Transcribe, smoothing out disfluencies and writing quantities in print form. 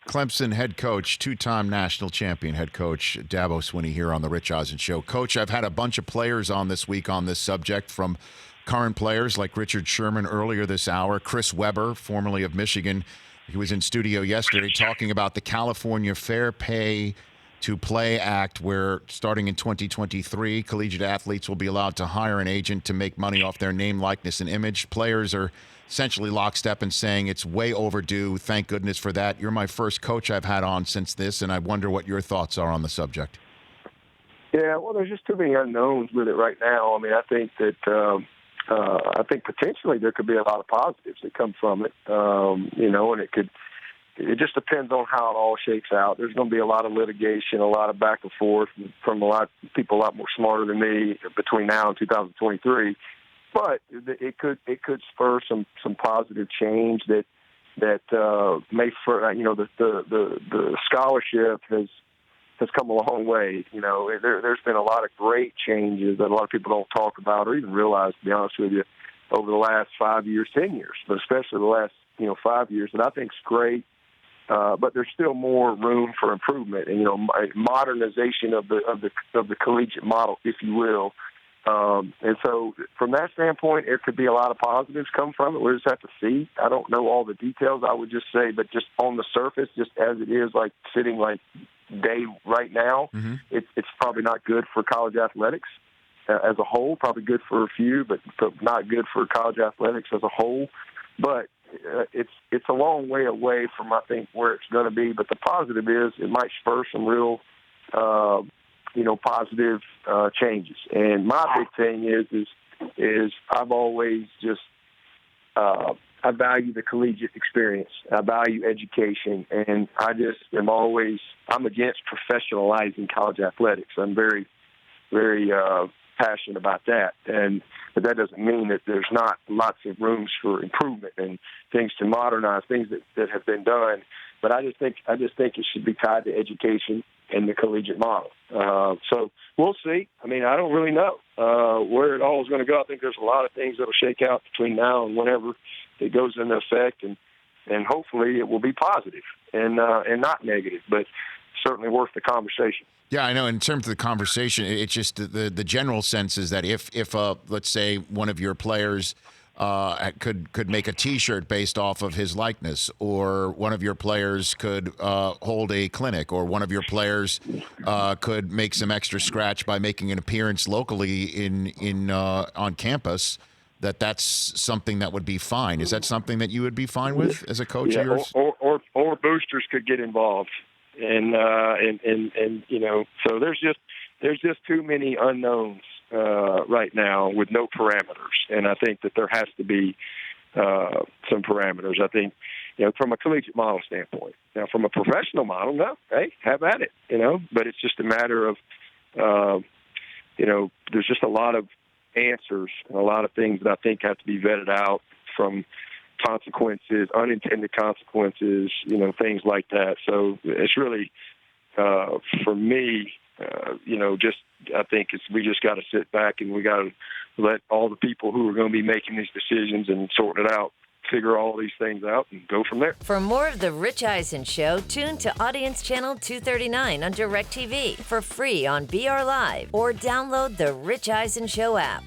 Clemson head coach, two-time national champion head coach Dabo Swinney here on the Rich Eisen Show. Coach, I've had a bunch of players on this week on this subject, from current players like Richard Sherman earlier this hour, Chris Webber, formerly of Michigan. He was in studio yesterday talking about the California Fair Pay to Play Act, where starting in 2023, collegiate athletes will be allowed to hire an agent to make money off their name, likeness, and image. Players are essentially lockstep in saying it's way overdue. Thank goodness for that. You're my first coach I've had on since this, and I wonder what your thoughts are on the subject. Yeah, well, there's just too many unknowns with it right now. I mean, I think that I think potentially there could be a lot of positives that come from it, and it just depends on how it all shakes out. There's going to be a lot of litigation, a lot of back and forth from a lot of people a lot more smarter than me between now and 2023. But it could spur some positive change that may, the scholarship has come a long way. There's been a lot of great changes that a lot of people don't talk about or even realize, to be honest with you, over the last 5 years, 10 years, but especially the last 5 years, that I think is great. But there's still more room for improvement, and modernization of the collegiate model, if you will. And so, from that standpoint, there could be a lot of positives come from it. We just have to see. I don't know all the details. I would just say, but just on the surface, just as it is, like sitting like day right now, it's probably not good for college athletics as a whole. Probably good for a few, but not good for college athletics as a whole. But it's a long way away from, I think, where it's going to be. But the positive is it might spur some real, positive changes. And my big thing is I've always just I value the collegiate experience. I value education, and I just I'm against professionalizing college athletics. I'm very, very passionate about that, but that doesn't mean that there's not lots of rooms for improvement and things to modernize, things that have been done. But I just think it should be tied to education and the collegiate model. So we'll see. I mean, I don't really know where it all is going to go. I think there's a lot of things that will shake out between now and whenever it goes into effect, and hopefully it will be positive and not negative, but certainly worth the conversation. Yeah, I know. In terms of the conversation, it's just the general sense is that if let's say one of your players could make a T-shirt based off of his likeness, or one of your players could hold a clinic, or one of your players could make some extra scratch by making an appearance locally in on campus, that's something that would be fine. Is that something that you would be fine with as a coach of yours? Or boosters could get involved. And so there's just too many unknowns right now with no parameters, and I think that there has to be some parameters. I think from a collegiate model standpoint. Now, from a professional model, no, hey, have at it, But it's just a matter of there's just a lot of answers and a lot of things that I think have to be vetted out, from consequences, unintended consequences, things like that. So it's really, for me, I think we just got to sit back and we got to let all the people who are going to be making these decisions and sorting it out figure all these things out and go from there. For more of The Rich Eisen Show, tune to Audience Channel 239 on DirecTV for free on BR Live, or download the Rich Eisen Show app.